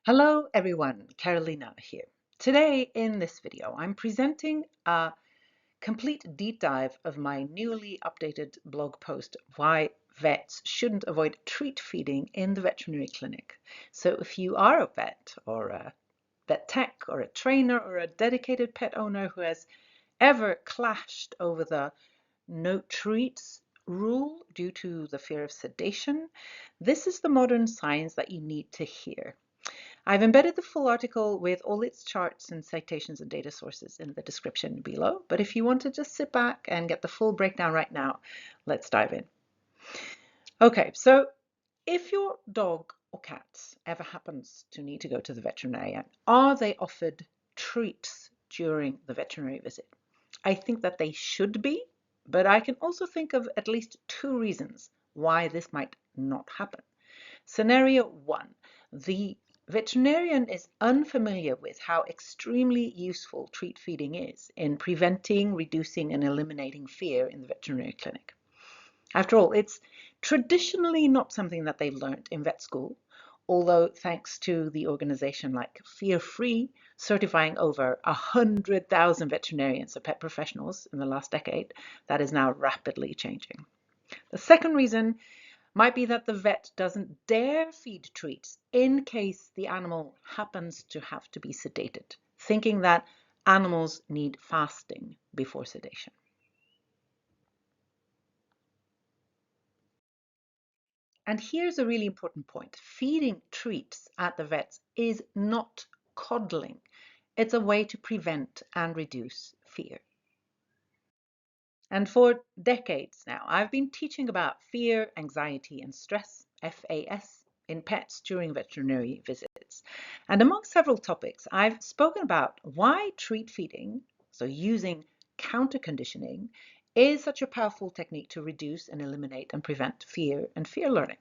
Hello everyone, Karolina here. Today in this video, I'm presenting a complete deep dive of my newly updated blog post, Why Vets Shouldn't Avoid Treat Feeding in the Veterinary Clinic. So if you are a vet or a vet tech or a trainer or a dedicated pet owner who has ever clashed over the no treats rule due to the fear of sedation, this is the modern science that you need to hear. I've embedded the full article with all its charts and citations and data sources in the description below, but if you want to just sit back and get the full breakdown right now, let's dive in. Okay, so if your dog or cat ever happens to need to go to the veterinarian, are they offered treats during the veterinary visit? I think that they should be, but I can also think of at least two reasons why this might not happen. Scenario one, the veterinarian is unfamiliar with how extremely useful treat feeding is in preventing, reducing, and eliminating fear in the veterinary clinic. After all, it's traditionally not something that they learned in vet school, although thanks to the organization like Fear Free certifying over 100,000 veterinarians or pet professionals in the last decade, that is now rapidly changing. The second reason might be that the vet doesn't dare feed treats in case the animal happens to have to be sedated, thinking that animals need fasting before sedation. And here's a really important point. Feeding treats at the vets is not coddling. It's a way to prevent and reduce fear. And for decades now, I've been teaching about fear, anxiety, and stress, FAS, in pets during veterinary visits. And among several topics, I've spoken about why treat feeding, so using counterconditioning, is such a powerful technique to reduce and eliminate and prevent fear and fear learning.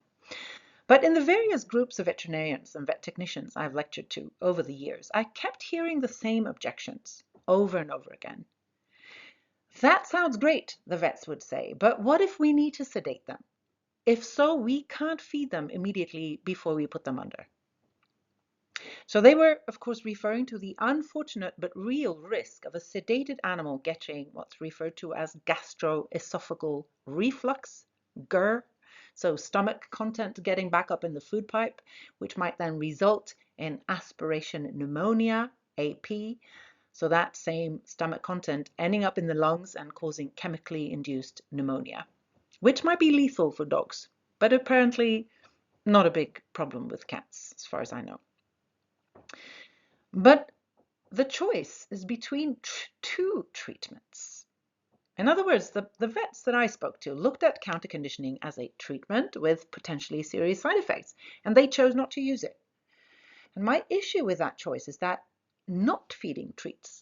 But in the various groups of veterinarians and vet technicians I've lectured to over the years, I kept hearing the same objections over and over again. That sounds great, the vets would say, but what if we need to sedate them? If so, we can't feed them immediately before we put them under. So they were, of course, referring to the unfortunate but real risk of a sedated animal getting what's referred to as Gastro-Esophageal Reflux, GERD, so stomach content getting back up in the food pipe, which might then result in aspiration pneumonia, AP, so that same stomach content ending up in the lungs and causing chemically induced pneumonia, which might be lethal for dogs, but apparently not a big problem with cats, as far as I know. But the choice is between two treatments. In other words, the vets that I spoke to looked at counterconditioning as a treatment with potentially serious side effects, and they chose not to use it. And my issue with that choice is that not feeding treats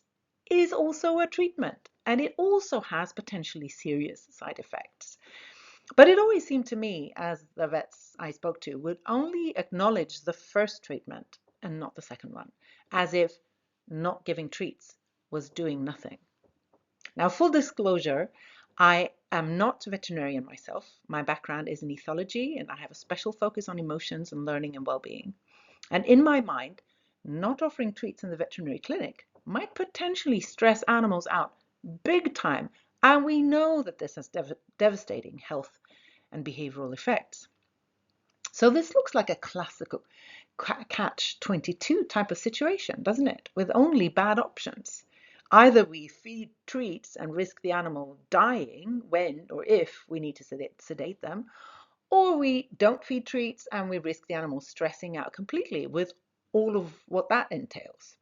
is also a treatment, and it also has potentially serious side effects. But it always seemed to me, as the vets I spoke to would only acknowledge the first treatment and not the second one, as if not giving treats was doing nothing. Now, full disclosure, I am not a veterinarian myself. My background is in ethology, and I have a special focus on emotions and learning and well-being. And in my mind, not offering treats in the veterinary clinic might potentially stress animals out big time. And we know that this has devastating health and behavioral effects. So this looks like a classical catch-22 type of situation, doesn't it? With only bad options. Either we feed treats and risk the animal dying when or if we need to sedate them, or we don't feed treats and we risk the animal stressing out completely with all of what that entails.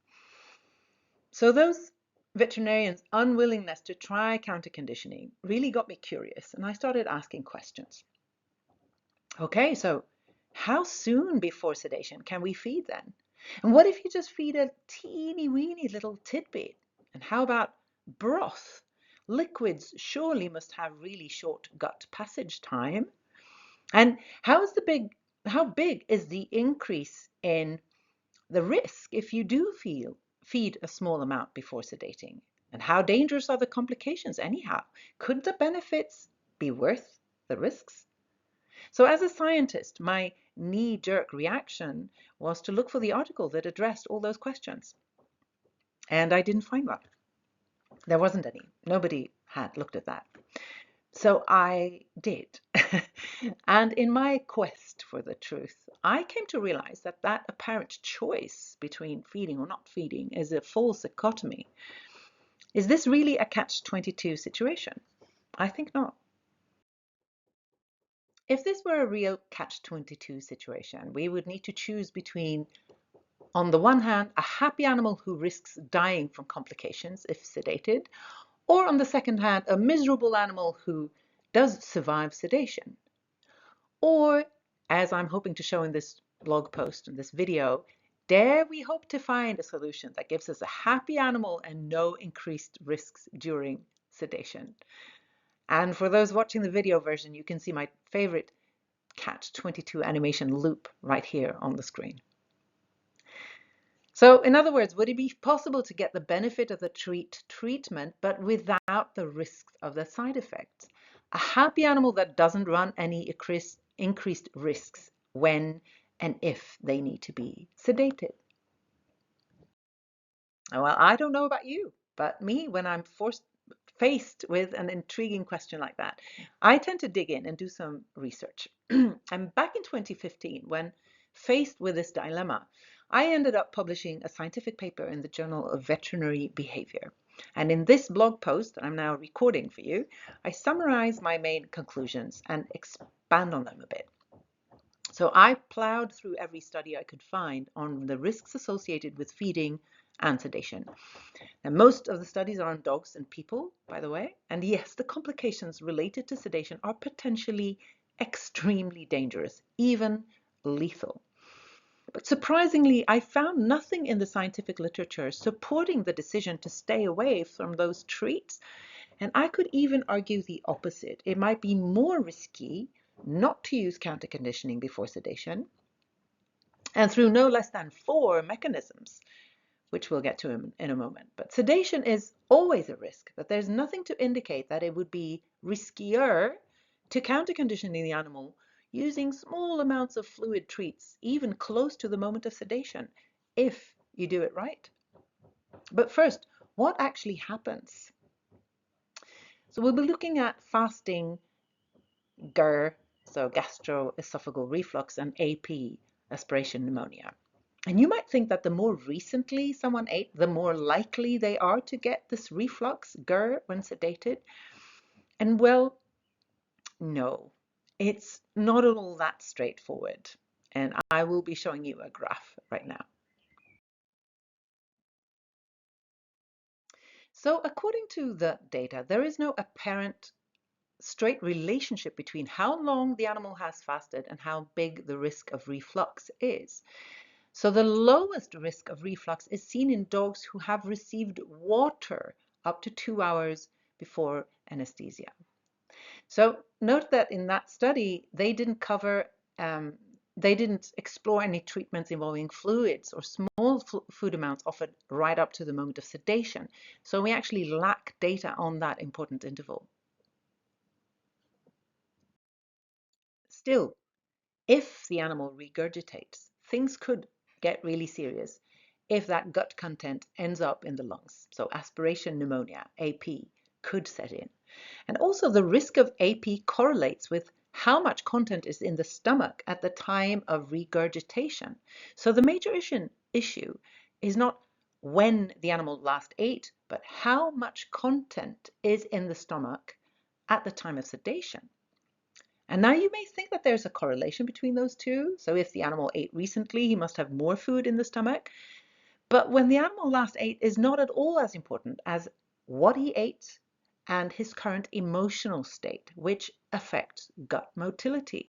So those veterinarians' unwillingness to try counterconditioning really got me curious, and I started asking questions. Okay, so how soon before sedation can we feed then? And what if you just feed a teeny weeny little tidbit? And how about broth? Liquids surely must have really short gut passage time. And how big is the increase in the risk if you do feed a small amount before sedating? And how dangerous are the complications anyhow? Could the benefits be worth the risks? So as a scientist, my knee-jerk reaction was to look for the article that addressed all those questions. And I didn't find one. There wasn't any. Nobody had looked at that. So I did. And in my quest for the truth, I came to realize that that apparent choice between feeding or not feeding is a false dichotomy. Is this really a catch-22 situation? I think not. If this were a real catch-22 situation, we would need to choose between, on the one hand, a happy animal who risks dying from complications if sedated, or on the second hand, a miserable animal who does survive sedation. Or, as I'm hoping to show in this blog post and this video, dare we hope to find a solution that gives us a happy animal and no increased risks during sedation. And for those watching the video version, you can see my favorite catch-22 animation loop right here on the screen. So in other words, would it be possible to get the benefit of the treatment but without the risks of the side effects? A happy animal that doesn't run any increased risks when and if they need to be sedated. Well, I don't know about you, but me, when I'm faced with an intriguing question like that, I tend to dig in and do some research. And back in 2015, when faced with this dilemma, I ended up publishing a scientific paper in the Journal of Veterinary Behavior. And in this blog post that I'm now recording for you, I summarize my main conclusions and expand on them a bit. So I plowed through every study I could find on the risks associated with feeding and sedation. And most of the studies are on dogs and people, by the way. And yes, the complications related to sedation are potentially extremely dangerous, even lethal. But surprisingly, I found nothing in the scientific literature supporting the decision to stay away from those treats. And I could even argue the opposite. It might be more risky not to use counterconditioning before sedation, and through no less than 4 mechanisms, which we'll get to in a moment. But sedation is always a risk, but there's nothing to indicate that it would be riskier to countercondition the animal using small amounts of fluid treats, even close to the moment of sedation, if you do it right. But first, what actually happens? So we'll be looking at fasting, GERD, so Gastro-Esophageal Reflux, and AP, Aspiration Pneumonia. And you might think that the more recently someone ate, the more likely they are to get this reflux, GERD, when sedated. And well, no, it's not at all that straightforward. And I will be showing you a graph right now. So according to the data, there is no apparent straight relationship between how long the animal has fasted and how big the risk of reflux is. So the lowest risk of reflux is seen in dogs who have received water up to 2 hours before anesthesia. So note that in that study, they didn't explore any treatments involving fluids or small food amounts offered right up to the moment of sedation. So we actually lack data on that important interval. Still, if the animal regurgitates, things could get really serious if that gut content ends up in the lungs. So aspiration pneumonia, AP, could set in. And also the risk of AP correlates with how much content is in the stomach at the time of regurgitation. So the major issue is not when the animal last ate, but how much content is in the stomach at the time of sedation. And now you may think that there's a correlation between those two. So if the animal ate recently, he must have more food in the stomach. But when the animal last ate is not at all as important as what he ate and his current emotional state, which affects gut motility.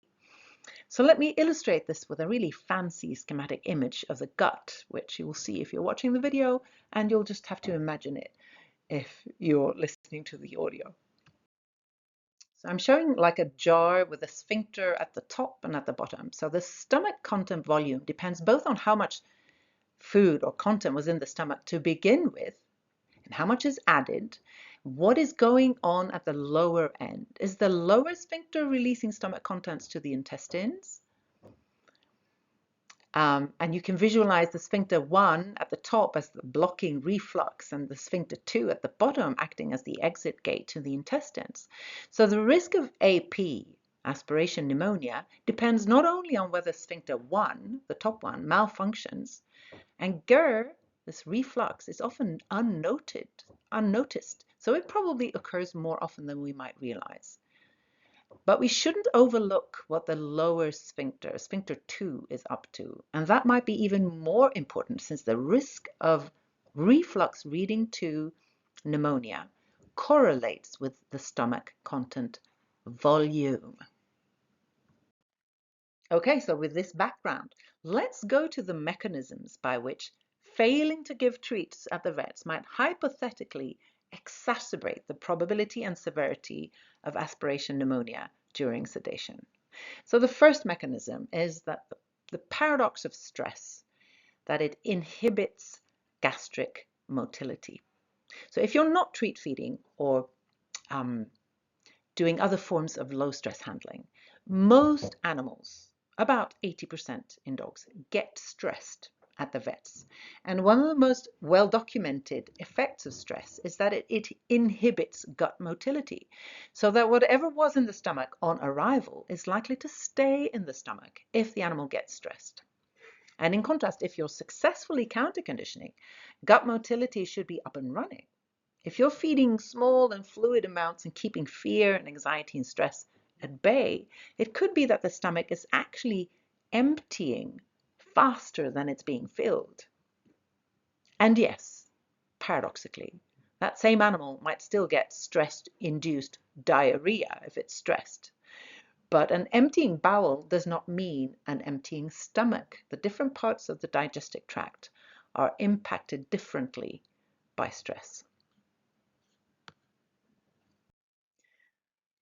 So let me illustrate this with a really fancy schematic image of the gut, which you will see if you're watching the video, and you'll just have to imagine it if you're listening to the audio. So I'm showing like a jar with a sphincter at the top and at the bottom. So the stomach content volume depends both on how much food or content was in the stomach to begin with and how much is added What is going on at the lower end? Is the lower sphincter releasing stomach contents to the intestines? And you can visualize the sphincter 1 at the top as the blocking reflux and the sphincter 2 at the bottom acting as the exit gate to the intestines. So the risk of AP, aspiration pneumonia, depends not only on whether sphincter 1, the top one, malfunctions, and GERD, this reflux, is often unnoticed, so it probably occurs more often than we might realize. But we shouldn't overlook what the lower sphincter, sphincter 2, is up to. And that might be even more important since the risk of reflux leading to pneumonia correlates with the stomach content volume. Okay, so with this background, let's go to the mechanisms by which failing to give treats at the vets might hypothetically exacerbate the probability and severity of aspiration pneumonia during sedation. So the first mechanism is that the paradox of stress, that it inhibits gastric motility. So if you're not treat feeding or doing other forms of low stress handling, most animals, about 80% in dogs, get stressed at the vets. And one of the most well-documented effects of stress is that it inhibits gut motility, so that whatever was in the stomach on arrival is likely to stay in the stomach if the animal gets stressed. And in contrast, if you're successfully counterconditioning, gut motility should be up and running. If you're feeding small and fluid amounts and keeping fear and anxiety and stress at bay, it could be that the stomach is actually emptying faster than it's being filled. And yes, paradoxically, that same animal might still get stress-induced diarrhea if it's stressed. But an emptying bowel does not mean an emptying stomach. The different parts of the digestive tract are impacted differently by stress.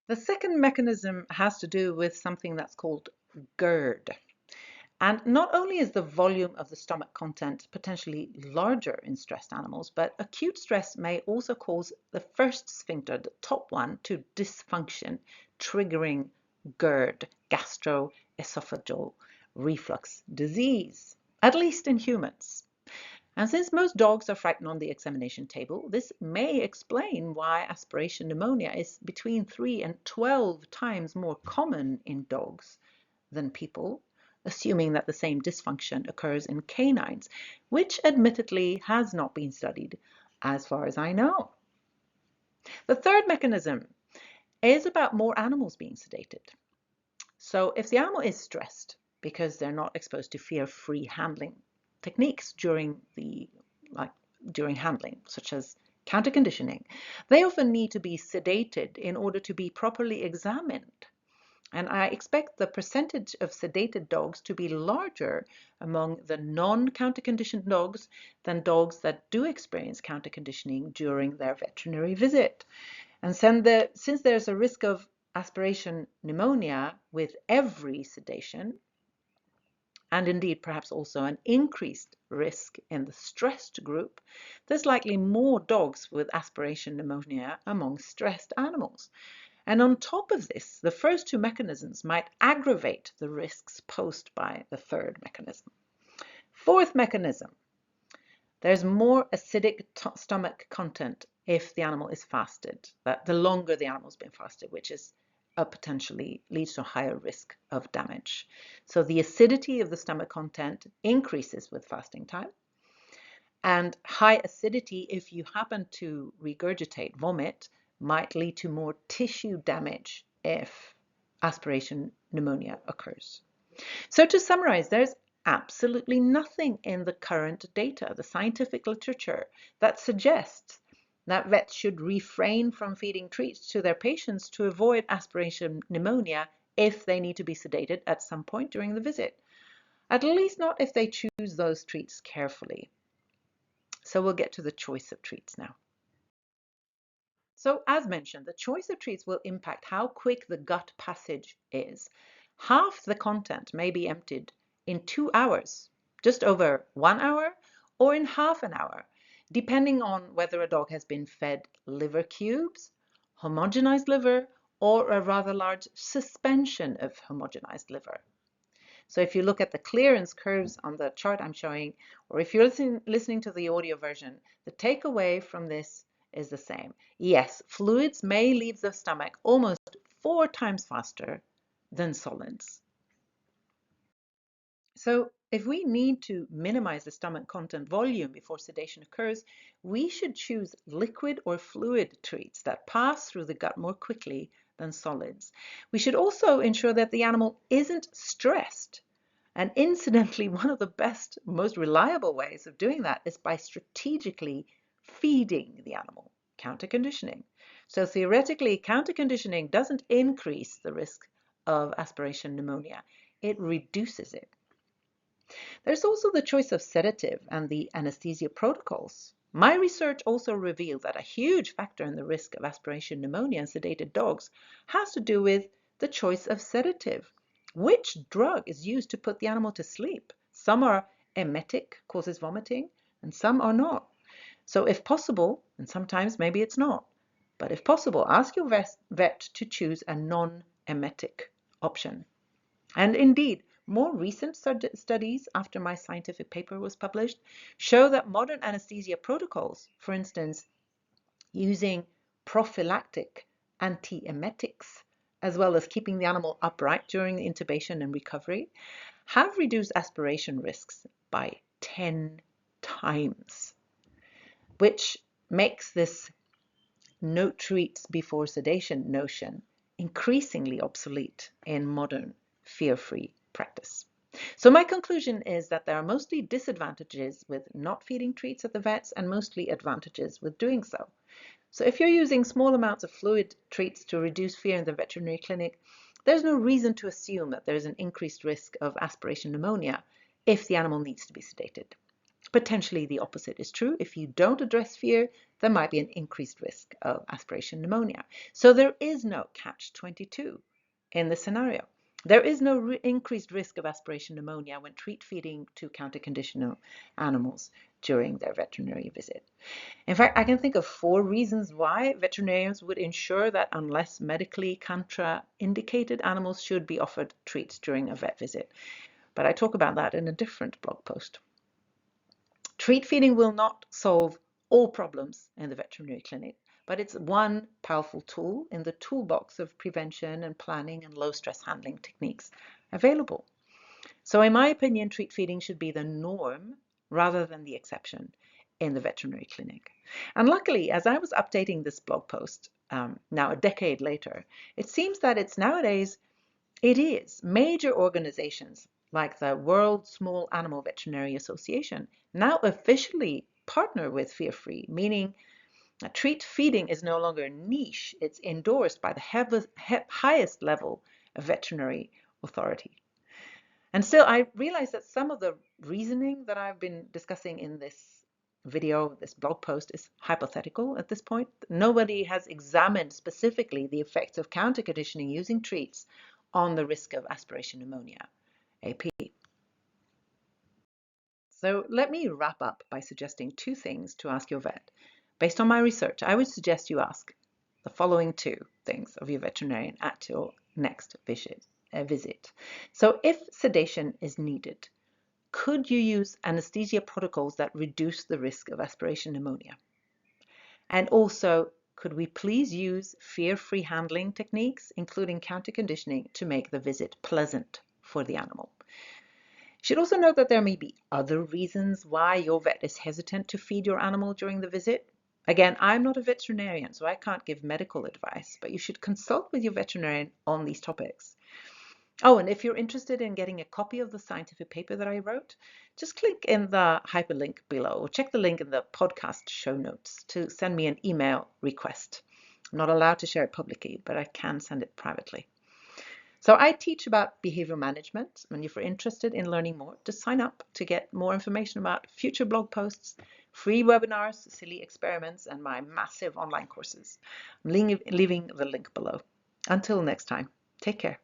The second mechanism has to do with something that's called GERD. And not only is the volume of the stomach content potentially larger in stressed animals, but acute stress may also cause the first sphincter, the top one, to dysfunction, triggering GERD, Gastro-Esophageal Reflux disease, at least in humans. And since most dogs are frightened on the examination table, this may explain why aspiration pneumonia is between 3 and 12 times more common in dogs than people, assuming that the same dysfunction occurs in canines, which admittedly has not been studied as far as I know. The third mechanism is about more animals being sedated. So if the animal is stressed because they're not exposed to fear-free handling techniques during handling, such as counterconditioning, they often need to be sedated in order to be properly examined. And I expect the percentage of sedated dogs to be larger among the non-counterconditioned dogs than dogs that do experience counterconditioning during their veterinary visit. And since there's a risk of aspiration pneumonia with every sedation, and indeed perhaps also an increased risk in the stressed group, there's likely more dogs with aspiration pneumonia among stressed animals. And on top of this, the first two mechanisms might aggravate the risks posed by the third mechanism. Fourth mechanism, there's more acidic stomach content if the animal is fasted, the longer the animal's been fasted, which is potentially leads to a higher risk of damage. So the acidity of the stomach content increases with fasting time. And high acidity, if you happen to regurgitate, vomit, might lead to more tissue damage if aspiration pneumonia occurs. So to summarize, there's absolutely nothing in the current data, the scientific literature, that suggests that vets should refrain from feeding treats to their patients to avoid aspiration pneumonia if they need to be sedated at some point during the visit. At least not if they choose those treats carefully. So we'll get to the choice of treats now. So as mentioned, the choice of treats will impact how quick the gut passage is. Half the content may be emptied in 2 hours, just over 1 hour, or in half an hour, depending on whether a dog has been fed liver cubes, homogenized liver, or a rather large suspension of homogenized liver. So if you look at the clearance curves on the chart I'm showing, or if you're listening to the audio version, the takeaway from this is the same. Yes, fluids may leave the stomach almost 4 times faster than solids. So if we need to minimize the stomach content volume before sedation occurs, we should choose liquid or fluid treats that pass through the gut more quickly than solids. We should also ensure that the animal isn't stressed. And incidentally, one of the best, most reliable ways of doing that is by strategically feeding the animal, counterconditioning. So theoretically, counterconditioning doesn't increase the risk of aspiration pneumonia, it reduces it. There's also the choice of sedative and the anesthesia protocols. My research also revealed that a huge factor in the risk of aspiration pneumonia in sedated dogs has to do with the choice of sedative. Which drug is used to put the animal to sleep? Some are emetic, causes vomiting, and some are not. So if possible, and sometimes maybe it's not, but if possible, ask your vet to choose a non-emetic option. And indeed, more recent studies after my scientific paper was published show that modern anesthesia protocols, for instance, using prophylactic antiemetics, as well as keeping the animal upright during intubation and recovery, have reduced aspiration risks by 10 times, which makes this no treats before sedation notion increasingly obsolete in modern fear-free practice. So my conclusion is that there are mostly disadvantages with not feeding treats at the vets and mostly advantages with doing so. So if you're using small amounts of fluid treats to reduce fear in the veterinary clinic, there's no reason to assume that there's an increased risk of aspiration pneumonia if the animal needs to be sedated. Potentially the opposite is true. If you don't address fear, there might be an increased risk of aspiration pneumonia. So there is no catch-22 in this scenario. There is no increased risk of aspiration pneumonia when treat feeding to counter-conditional animals during their veterinary visit. In fact, I can think of 4 reasons why veterinarians would ensure that unless medically contraindicated, animals should be offered treats during a vet visit. But I talk about that in a different blog post. Treat feeding will not solve all problems in the veterinary clinic, but it's one powerful tool in the toolbox of prevention and planning and low stress handling techniques available. So in my opinion, treat feeding should be the norm rather than the exception in the veterinary clinic. And luckily, as I was updating this blog post, now a decade later, it seems that it is major organizations like the World Small Animal Veterinary Association now officially partner with Fear-Free, meaning treat feeding is no longer niche, it's endorsed by the highest level of veterinary authority. And still, I realize that some of the reasoning that I've been discussing in this video, this blog post, is hypothetical at this point. Nobody has examined specifically the effects of counterconditioning using treats on the risk of aspiration pneumonia, AP. So let me wrap up by suggesting 2 things to ask your vet. Based on my research, I would suggest you ask the following 2 things of your veterinarian at your next visit. So if sedation is needed, could you use anesthesia protocols that reduce the risk of aspiration pneumonia? And also, could we please use fear-free handling techniques, including counterconditioning, to make the visit pleasant for the animal? You should also note that there may be other reasons why your vet is hesitant to feed your animal during the visit. Again, I'm not a veterinarian, so I can't give medical advice, but you should consult with your veterinarian on these topics. Oh, and if you're interested in getting a copy of the scientific paper that I wrote, just click in the hyperlink below or check the link in the podcast show notes to send me an email request. I'm not allowed to share it publicly, but I can send it privately. So I teach about behavior management, and if you're interested in learning more, just sign up to get more information about future blog posts, free webinars, silly experiments, and my massive online courses. I'm leaving the link below. Until next time, take care.